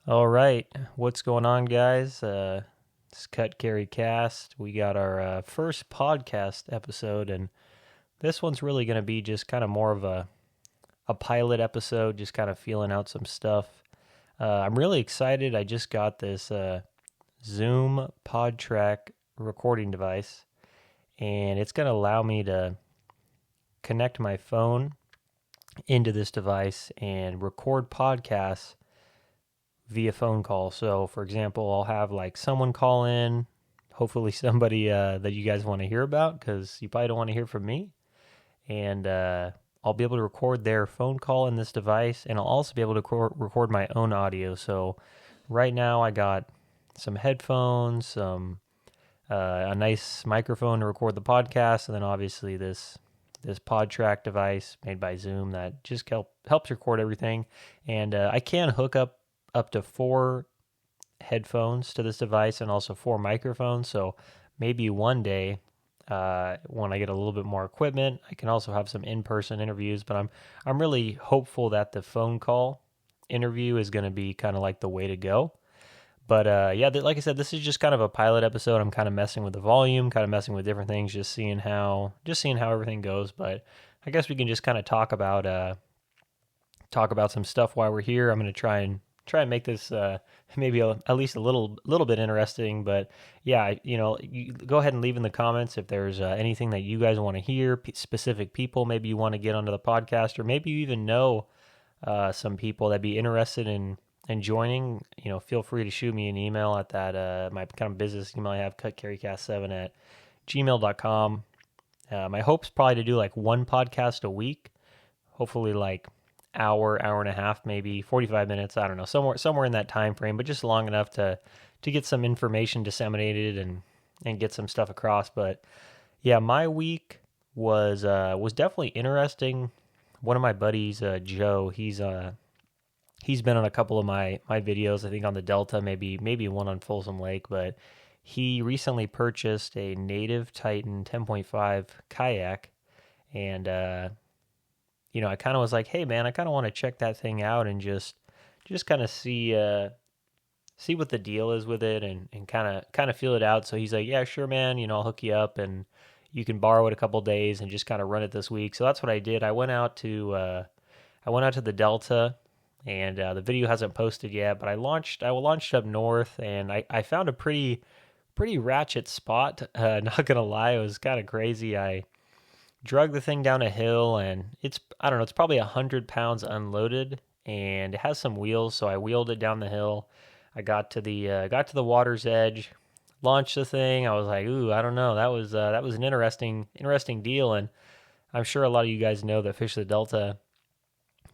All right, what's going on, guys? It's CutCarryCast. We got our first podcast episode, and this one's really going to be just kind of more of a pilot episode, just kind of feeling out some stuff. I'm really excited. I just got this Zoom PodTrack recording device, and it's going to allow me to connect my phone into this device and record podcasts via phone call. So, for example, I'll have like someone call in, hopefully somebody that you guys want to hear about because you probably don't want to hear from me. And I'll be able to record their phone call in this device, and I'll also be able to record my own audio. So, right now I got some headphones, a nice microphone to record the podcast, and then obviously this PodTrack device made by Zoom that just helps record everything. And I can hook up to four headphones to this device and also four microphones. So maybe one day, when I get a little bit more equipment, I can also have some in-person interviews. But I'm really hopeful that the phone call interview is going to be kind of like the way to go. But yeah, like I said, this is just kind of a pilot episode. I'm kind of messing with the volume, kind of messing with different things, just seeing how everything goes. But I guess we can just kind of talk about some stuff while we're here. I'm going to try and make this maybe at least a little bit interesting. But yeah, you go ahead and leave in the comments if there's anything that you guys want to hear, specific people maybe you want to get onto the podcast, or maybe you even know some people that'd be interested in joining. Feel free to shoot me an email at that my kind of business email I have, cutcarrycast7 at gmail.com. My hope's probably to do like one podcast a week, hopefully like hour and a half, maybe 45 minutes, I don't know, somewhere in that time frame, but just long enough to get some information disseminated and get some stuff across. But yeah, my week was definitely interesting. One of my buddies, Joe, he's been on a couple of my videos, I think on the Delta, maybe one on Folsom Lake. But he recently purchased a Native Titan 10.5 kayak, and I kind of was like, hey man, I kind of want to check that thing out and just kind of see what the deal is with it, and kind of feel it out. So he's like, yeah, sure, man. I'll hook you up and you can borrow it a couple days and just kind of run it this week. So that's what I did. I went out to the Delta, and the video hasn't posted yet, but I launched up north, and I found a pretty ratchet spot. Not gonna lie, it was kind of crazy. I drug the thing down a hill, and I don't know, it's probably 100 pounds unloaded, and it has some wheels. So I wheeled it down the hill. I got to the water's edge, launched the thing. I was like, ooh, I don't know. That was an interesting deal. And I'm sure a lot of you guys know that fish the Delta,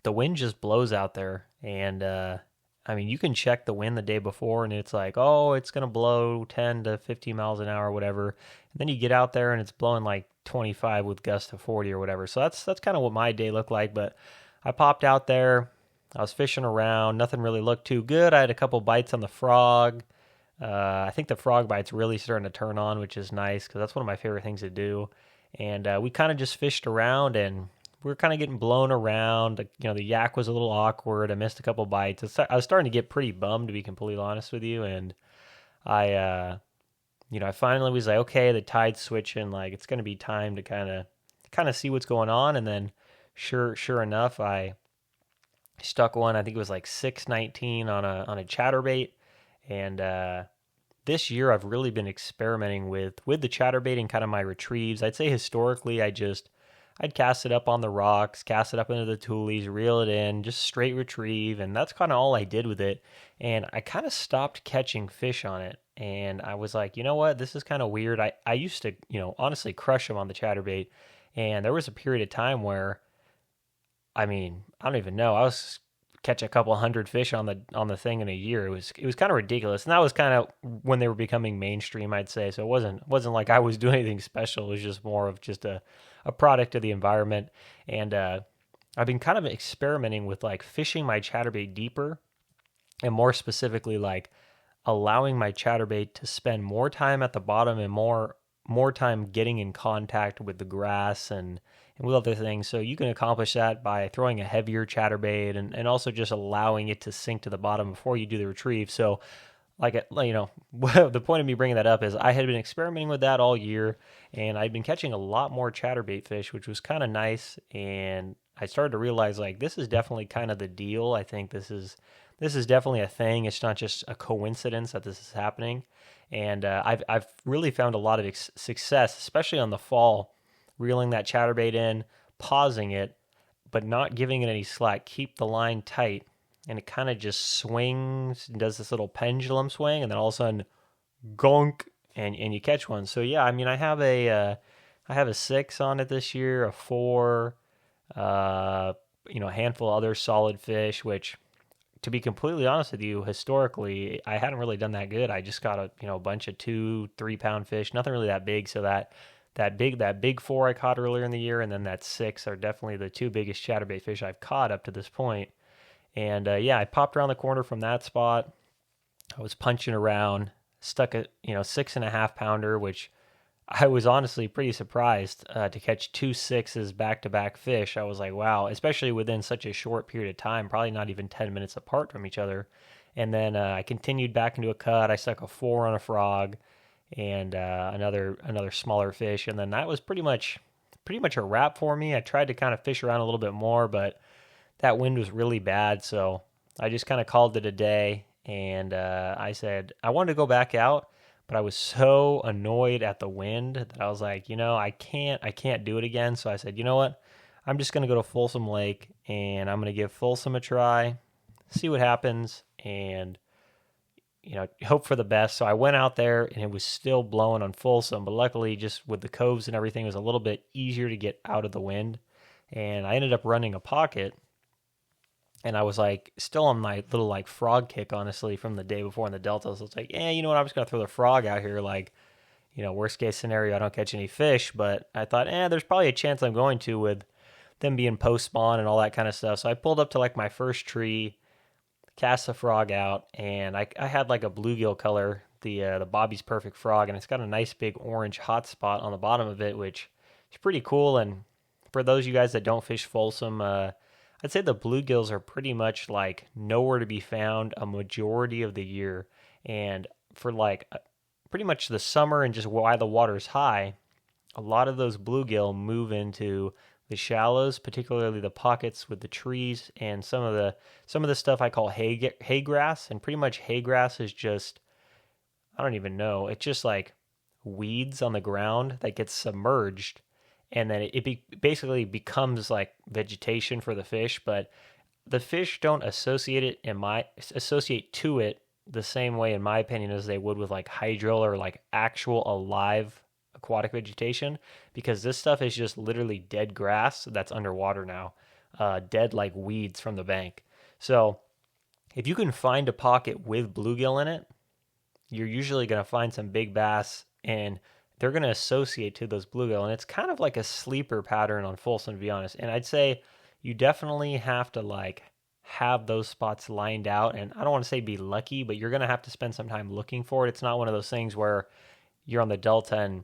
the wind just blows out there. And I mean, you can check the wind the day before, and it's like, oh, it's gonna blow 10 to 15 miles an hour, or whatever. And then you get out there, and it's blowing like 25 with gusts to 40 or whatever. So that's kind of what my day looked like. But I popped out there. I was fishing around. Nothing really looked too good. I had a couple bites on the frog. I think the frog bite's really starting to turn on, which is nice because that's one of my favorite things to do. And we kind of just fished around, and we were kind of getting blown around. The yak was a little awkward. I missed a couple bites. I was starting to get pretty bummed, to be completely honest with you. And I finally was like, okay, the tide's switching. Like, it's going to be time to kind of see what's going on. And then, sure enough, I stuck one. I think it was like 619 on a chatterbait. And this year, I've really been experimenting with the chatterbait and kind of my retrieves. I'd say historically, I'd cast it up on the rocks, cast it up into the tulies, reel it in, just straight retrieve, and that's kind of all I did with it. And I kind of stopped catching fish on it, and I was like, you know what, this is kind of weird. I used to, honestly crush them on the chatterbait, and there was a period of time where, I mean, I don't even know, I was catch a couple hundred fish on the thing in a year. It was kind of ridiculous, and that was kind of when they were becoming mainstream, I'd say. So it wasn't like I was doing anything special. It was just more of just a product of the environment. And I've been kind of experimenting with like fishing my chatterbait deeper, and more specifically like allowing my chatterbait to spend more time at the bottom and more time getting in contact with the grass and with other things. So you can accomplish that by throwing a heavier chatterbait and also just allowing it to sink to the bottom before you do the retrieve. So the point of me bringing that up is I had been experimenting with that all year, and I'd been catching a lot more chatterbait fish, which was kind of nice. And I started to realize like this is definitely kind of the deal. I think this is definitely a thing. It's not just a coincidence that this is happening. And I've really found a lot of success, especially on the fall, reeling that chatterbait in, pausing it, but not giving it any slack. Keep the line tight, and it kind of just swings and does this little pendulum swing, and then all of a sudden, gonk, and you catch one. So yeah, I mean, I have a 6 on it this year, a 4, a handful of other solid fish, which, to be completely honest with you, historically, I hadn't really done that good. I just got a bunch of 2-3 pound fish, nothing really that big. So that big 4 I caught earlier in the year, and then that 6 are definitely the 2 biggest chatterbait fish I've caught up to this point. And yeah, I popped around the corner from that spot. I was punching around, stuck a 6.5 pounder, which I was honestly pretty surprised to catch 2 6s back to back fish. I was like, wow, especially within such a short period of time, probably not even 10 minutes apart from each other. And then I continued back into a cut. I stuck a 4 on a frog and another smaller fish, and then that was pretty much a wrap for me. I tried to kind of fish around a little bit more, but that wind was really bad, so I just kind of called it a day. And I said I wanted to go back out, but I was so annoyed at the wind that I was like, I can't do it again. So I said, you know what? I'm just going to go to Folsom Lake, and I'm going to give Folsom a try, see what happens, and hope for the best. So I went out there, and it was still blowing on Folsom, but luckily, just with the coves and everything, it was a little bit easier to get out of the wind. And I ended up running a pocket, and I was like still on my little like frog kick, honestly, from the day before in the Delta. So it's like, you know what? I'm just going to throw the frog out here. Like, worst case scenario, I don't catch any fish. But I thought, there's probably a chance I'm going to, with them being post spawn and all that kind of stuff. So I pulled up to like my first tree, cast the frog out, and I had like a bluegill color, the Bobby's Perfect Frog, and it's got a nice big orange hot spot on the bottom of it, which is pretty cool. And for those of you guys that don't fish Folsom, I'd say the bluegills are pretty much like nowhere to be found a majority of the year. And for like pretty much the summer and just why the water's high, a lot of those bluegill move into the shallows, particularly the pockets with the trees and some of the stuff I call hay grass. And pretty much hay grass is just, I don't even know, it's just like weeds on the ground that gets submerged, and then it basically becomes like vegetation for the fish. But the fish don't associate to it the same way, in my opinion, as they would with like hydro or like actual alive aquatic vegetation, because this stuff is just literally dead grass that's underwater now, dead like weeds from the bank. So if you can find a pocket with bluegill in it, you're usually going to find some big bass, and they're going to associate to those bluegill. And it's kind of like a sleeper pattern on Folsom, to be honest. And I'd say you definitely have to like have those spots lined out. And I don't want to say be lucky, but you're going to have to spend some time looking for it. It's not one of those things where you're on the Delta and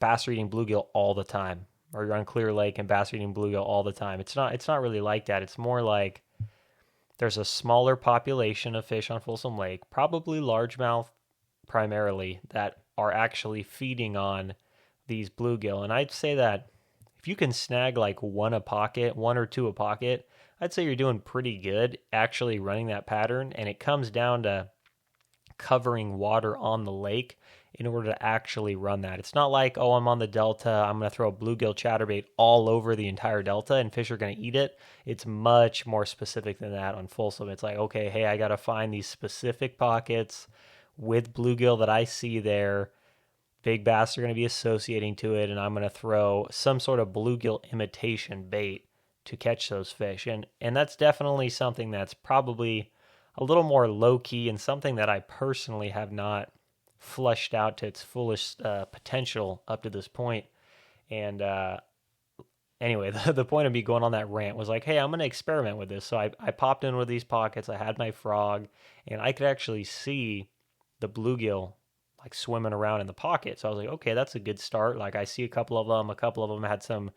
bass are eating bluegill all the time, or you're on Clear Lake and bass are eating bluegill all the time. It's not really like that. It's more like there's a smaller population of fish on Folsom Lake, probably largemouth primarily, that are actually feeding on these bluegill. And I'd say that if you can snag like one or two a pocket, I'd say you're doing pretty good actually running that pattern. And it comes down to covering water on the lake in order to actually run that. It's not like, oh, I'm on the Delta, I'm going to throw a bluegill chatterbait all over the entire Delta and fish are going to eat it. It's much more specific than that on Folsom. It's like, okay, hey, I got to find these specific pockets with bluegill that I see there. Big bass are going to be associating to it, and I'm going to throw some sort of bluegill imitation bait to catch those fish. And that's definitely something that's probably a little more low-key, and something that I personally have not flushed out to its fullest potential up to this point. And anyway, the point of me going on that rant was like, hey, I'm going to experiment with this. So I popped in with these pockets, I had my frog, and I could actually see the bluegill like swimming around in the pocket. So I was like, okay, that's a good start. Like I see a couple of them had some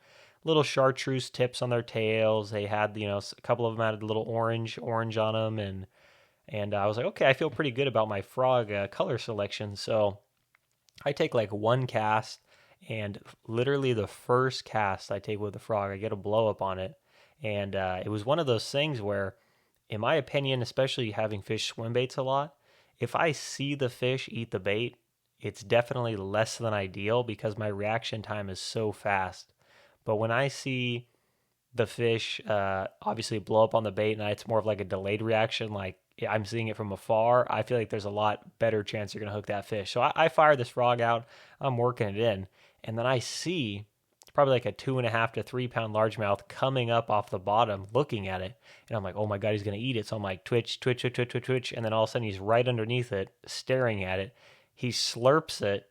little chartreuse tips on their tails. They had, a couple of them had a little orange on them, and I was like, okay, I feel pretty good about my frog color selection. So I take like one cast, and literally the first cast I take with the frog, I get a blow up on it. And it was one of those things where, in my opinion, especially having fish swim baits a lot, if I see the fish eat the bait, it's definitely less than ideal because my reaction time is so fast. But when I see the fish obviously blow up on the bait and it's more of like a delayed reaction, like I'm seeing it from afar, I feel like there's a lot better chance you're going to hook that fish. So I fire this frog out, I'm working it in, and then I see probably like a 2.5 to 3 pound largemouth coming up off the bottom looking at it. And I'm like, oh my God, he's going to eat it. So I'm like, twitch, twitch, twitch, twitch, twitch, twitch. And then all of a sudden he's right underneath it, staring at it. He slurps it,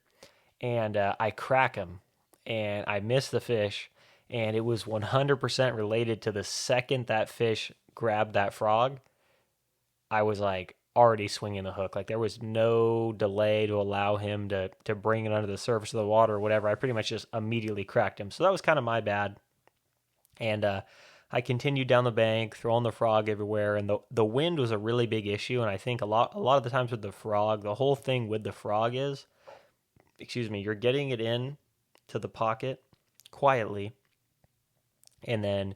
and I crack him, and I miss the fish. And it was 100% related to the second that fish grabbed that frog, I was like already swinging the hook. Like there was no delay to allow him to bring it under the surface of the water or whatever. I pretty much just immediately cracked him. So that was kind of my bad. And I continued down the bank, throwing the frog everywhere. And the wind was a really big issue. And I think a lot of the times with the frog, the whole thing with the frog is, you're getting it in to the pocket quietly, and then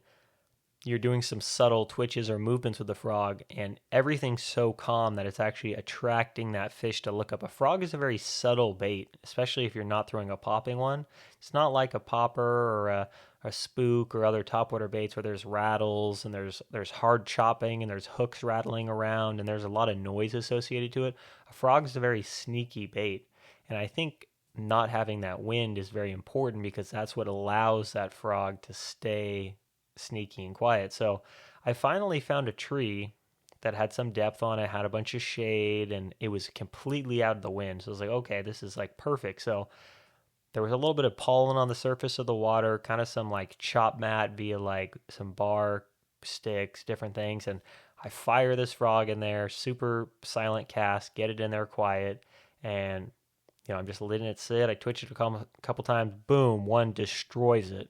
you're doing some subtle twitches or movements with the frog, and everything's so calm that it's actually attracting that fish to look up. A frog is a very subtle bait, especially if you're not throwing a popping one. It's not like a popper or a spook or other topwater baits where there's rattles and there's hard chopping and there's hooks rattling around and there's a lot of noise associated to it. A frog is a very sneaky bait, and I think not having that wind is very important because that's what allows that frog to stay sneaky and quiet. So I finally found a tree that had some depth on it, had a bunch of shade, and it was completely out of the wind. So I was like, okay, this is like perfect. So there was a little bit of pollen on the surface of the water, kind of some like chop mat via like some bark, sticks, different things. And I fire this frog in there, super silent cast, get it in there quiet, and I'm just letting it sit. I twitch it a couple times, boom, one destroys it.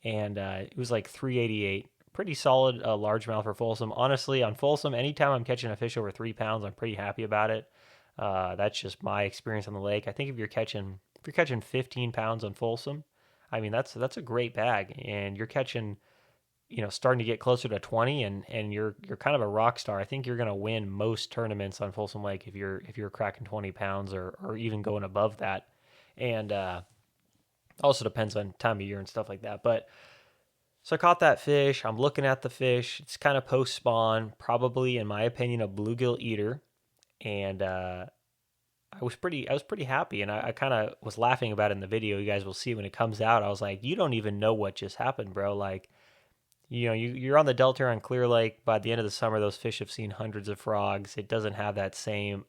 And it was like 388. Pretty solid largemouth for Folsom. Honestly, on Folsom, anytime I'm catching a fish over 3 pounds, I'm pretty happy about it. That's just my experience on the lake. I think if you're catching 15 pounds on Folsom, I mean that's a great bag, and you're catching, starting to get closer to 20, and you're kind of a rock star. I think you're going to win most tournaments on Folsom Lake if you're cracking 20 pounds or even going above that. And also depends on time of year and stuff like that. But so I caught that fish. I'm looking at the fish. It's kind of post spawn, probably in my opinion a bluegill eater, and I was pretty happy, and I kind of was laughing about it in the video. You guys will see when it comes out. I was like, you don't even know what just happened, bro. Like, you're on the Delta on Clear Lake. By the end of the summer, those fish have seen hundreds of frogs. It doesn't have that same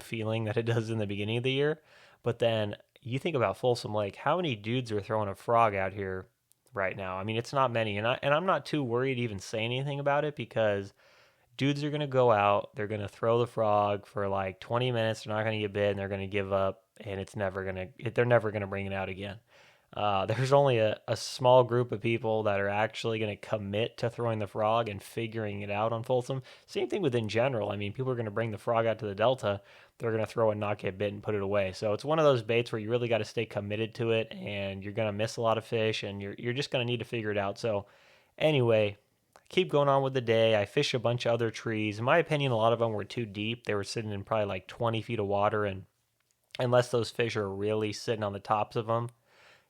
feeling that it does in the beginning of the year. But then you think about Folsom Lake, how many dudes are throwing a frog out here right now? I mean, it's not many, and I'm not too worried to even say anything about it because dudes are going to go out, they're going to throw the frog for like 20 minutes, they're not going to get bit, and they're going to give up, and they're never going to bring it out again. There's only a small group of people that are actually going to commit to throwing the frog and figuring it out on Folsom. Same thing with in general. I mean, people are going to bring the frog out to the Delta, they're going to throw it and not get bit and put it away. So it's one of those baits where you really got to stay committed to it, and you're going to miss a lot of fish, and you're just going to need to figure it out. So anyway, keep going on with the day. I fish a bunch of other trees. In my opinion, a lot of them were too deep. They were sitting in probably like 20 feet of water, and unless those fish are really sitting on the tops of them,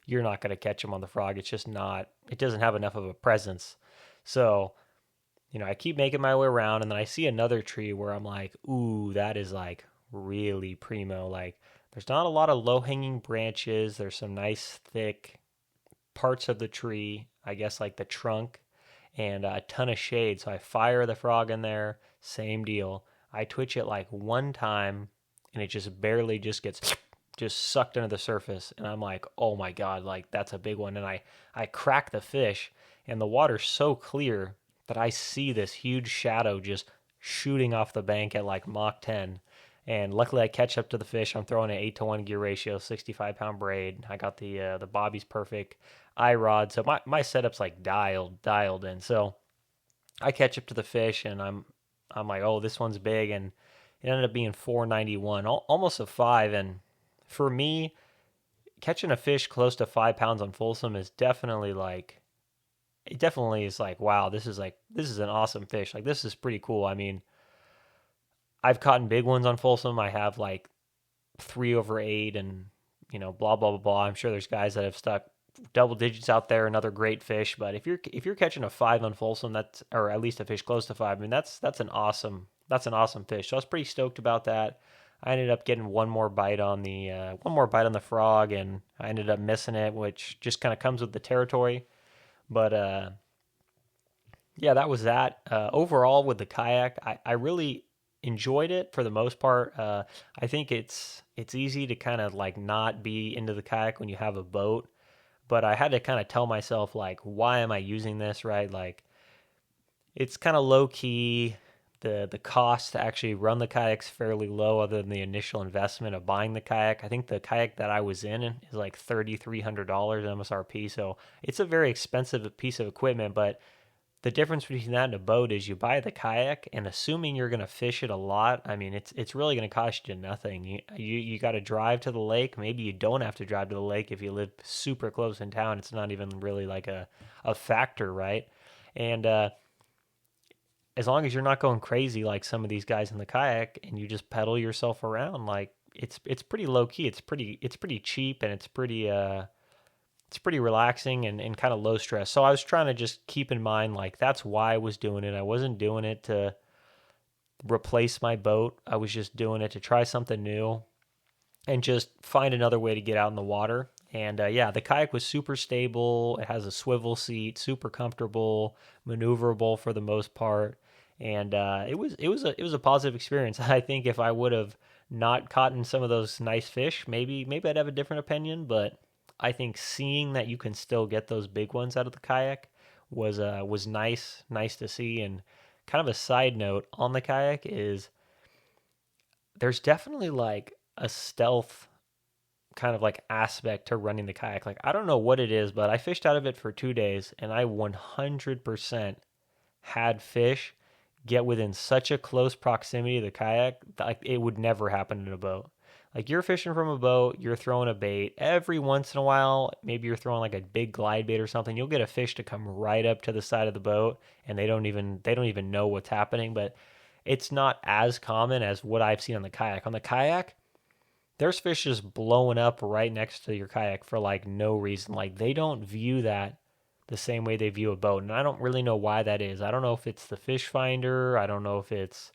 you're not going to catch them on the frog. It's just not, it doesn't have enough of a presence. So, I keep making my way around, and then I see another tree where I'm like, ooh, that is like really primo. Like, there's not a lot of low-hanging branches. There's some nice thick parts of the tree, I guess like the trunk, and a ton of shade. So I fire the frog in there, same deal. I twitch it like one time, and it just barely just gets sucked into the surface, and I'm like, oh my God, like that's a big one. And I crack the fish, and the water's so clear that I see this huge shadow just shooting off the bank at like Mach 10. And luckily I catch up to the fish. I'm throwing an 8-to-1 gear ratio, 65-pound braid. I got the bobby's perfect. rod. So my setup's like dialed in. So I catch up to the fish, and I'm like, oh, this one's big, and it ended up being 491, almost a 5. And for me, catching a fish close to 5 pounds on Folsom is definitely like, it definitely is like, wow, this is an awesome fish. Like, this is pretty cool. I mean, I've caught big ones on Folsom. I have like 3/8, and blah blah blah blah. I'm sure there's guys that have stuck double digits out there, another great fish. But if you're catching a 5 on Folsom, that's, or at least a fish close to 5, I mean, that's an awesome fish. So I was pretty stoked about that. I ended up getting one more bite on the frog, and I ended up missing it, which just kind of comes with the territory. But yeah, that was that. Overall, with the kayak, I really enjoyed it for the most part. I think it's easy to kind of like not be into the kayak when you have a boat, but I had to kind of tell myself, like, why am I using this, right? Like, it's kind of low key. The cost to actually run the kayak's fairly low, other than the initial investment of buying the kayak. I think the kayak that I was in is like $3,300 MSRP, so it's a very expensive piece of equipment. But the difference between that and a boat is you buy the kayak, and assuming you're going to fish it a lot, I mean, it's really going to cost you nothing. You got to drive to the lake. Maybe you don't have to drive to the lake if you live super close in town. It's not even really like a factor, right? And as long as you're not going crazy like some of these guys in the kayak, and you just pedal yourself around, like, it's pretty low key. It's pretty cheap, and it's pretty relaxing, and kind of low stress. So I was trying to just keep in mind, like, that's why I was doing it. I wasn't doing it to replace my boat. I was just doing it to try something new and just find another way to get out in the water. And yeah, the kayak was super stable. It has a swivel seat, super comfortable, maneuverable for the most part. And it was a positive experience. I think if I would have not caught in some of those nice fish, maybe I'd have a different opinion. But I think seeing that you can still get those big ones out of the kayak was nice to see. And kind of a side note on the kayak is, there's definitely like a stealth kind of like aspect to running the kayak. Like, I don't know what it is, but I fished out of it for 2 days, and I 100% had fish get within such a close proximity to the kayak that, like, it would never happen in a boat. Like, you're fishing from a boat, you're throwing a bait. Every once in a while, maybe you're throwing like a big glide bait or something, you'll get a fish to come right up to the side of the boat, and they don't even know what's happening. But it's not as common as what I've seen on the kayak. On the kayak, there's fish just blowing up right next to your kayak for like no reason. Like, they don't view that the same way they view a boat. And I don't really know why that is. I don't know if it's the fish finder. I don't know if it's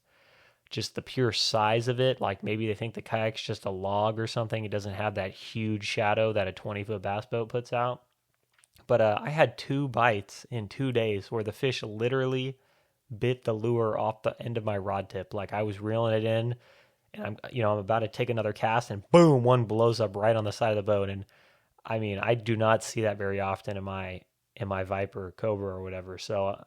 just the pure size of it. Like, maybe they think the kayak's just a log or something. It doesn't have that huge shadow that a 20-foot bass boat puts out. But I had 2 bites in 2 days where the fish literally bit the lure off the end of my rod tip. Like, I was reeling it in, and I'm about to take another cast, and boom, one blows up right on the side of the boat. And I mean, I do not see that very often in my Viper, Cobra, or whatever. So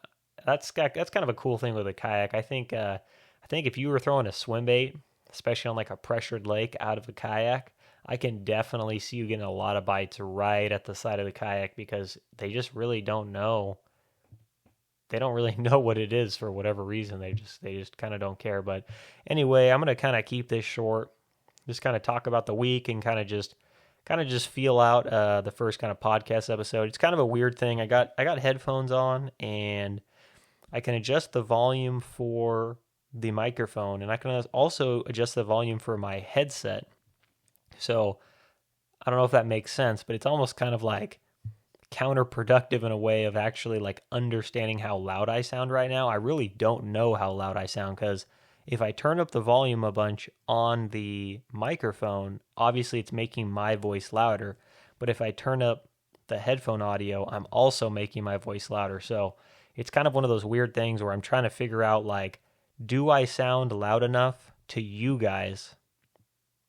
that's kind of a cool thing with a kayak. I think if you were throwing a swim bait, especially on like a pressured lake, out of a kayak, I can definitely see you getting a lot of bites right at the side of the kayak, because they just really don't know. They don't really know what it is for whatever reason. They just kind of don't care. But anyway, I'm gonna kind of keep this short. Just kind of talk about the week, and kind of just feel out the first kind of podcast episode. It's kind of a weird thing. I got headphones on, and I can adjust the volume for the microphone, and I can also adjust the volume for my headset. So I don't know if that makes sense, but it's almost kind of like counterproductive in a way of actually like understanding how loud I sound right now. I really don't know how loud I sound, because if I turn up the volume a bunch on the microphone, obviously it's making my voice louder. But if I turn up the headphone audio, I'm also making my voice louder. So it's kind of one of those weird things where I'm trying to figure out, like, do I sound loud enough to you guys,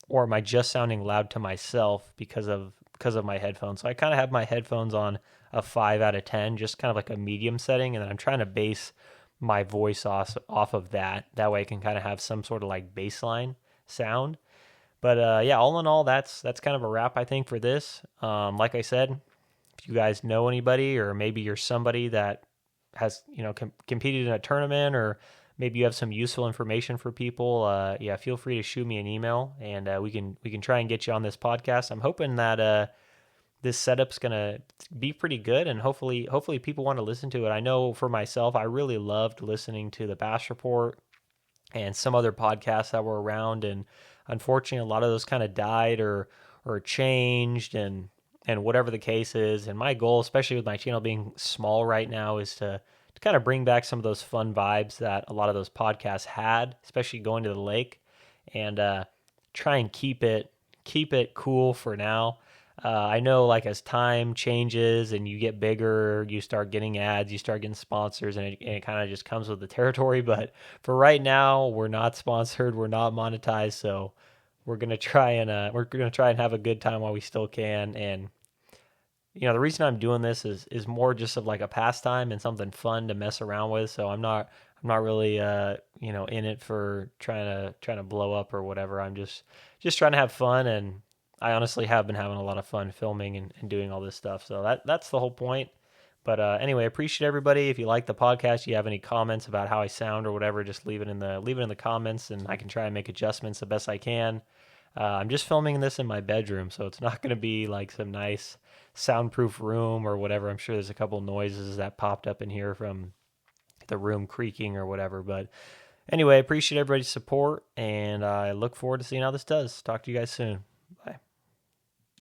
or am I just sounding loud to myself because of my headphones? So I kind of have my headphones on a 5 out of 10, just kind of like a medium setting, and then I'm trying to base my voice off of that. That way I can kind of have some sort of like baseline sound. But yeah, all in all, that's kind of a wrap, I think, for this. Like I said, if you guys know anybody, or maybe you're somebody that has, competed in a tournament, or maybe you have some useful information for people, yeah, feel free to shoot me an email, and we can try and get you on this podcast. I'm hoping that this setup's gonna be pretty good, and hopefully people want to listen to it. I know for myself, I really loved listening to the Bass Report and some other podcasts that were around, and unfortunately, a lot of those kind of died or changed, and whatever the case is. And my goal, especially with my channel being small right now, is to kind of bring back some of those fun vibes that a lot of those podcasts had, especially going to the lake, and try and keep it cool for now. I know, like, as time changes and you get bigger, you start getting ads, you start getting sponsors, and it kind of just comes with the territory. But for right now, we're not sponsored, we're not monetized, so we're gonna try and have a good time while we still can. And the reason I'm doing this is more just of like a pastime and something fun to mess around with. So I'm not really in it for trying to blow up or whatever. I'm just trying to have fun, and I honestly have been having a lot of fun filming and doing all this stuff. So that's the whole point. But anyway, appreciate everybody. If you like the podcast, you have any comments about how I sound or whatever, just leave it in the comments, and I can try and make adjustments the best I can. I'm just filming this in my bedroom, so it's not going to be like some nice soundproof room or whatever. I'm sure there's a couple noises that popped up in here from the room creaking or whatever. But anyway, appreciate everybody's support, and I look forward to seeing how this does. Talk to you guys soon.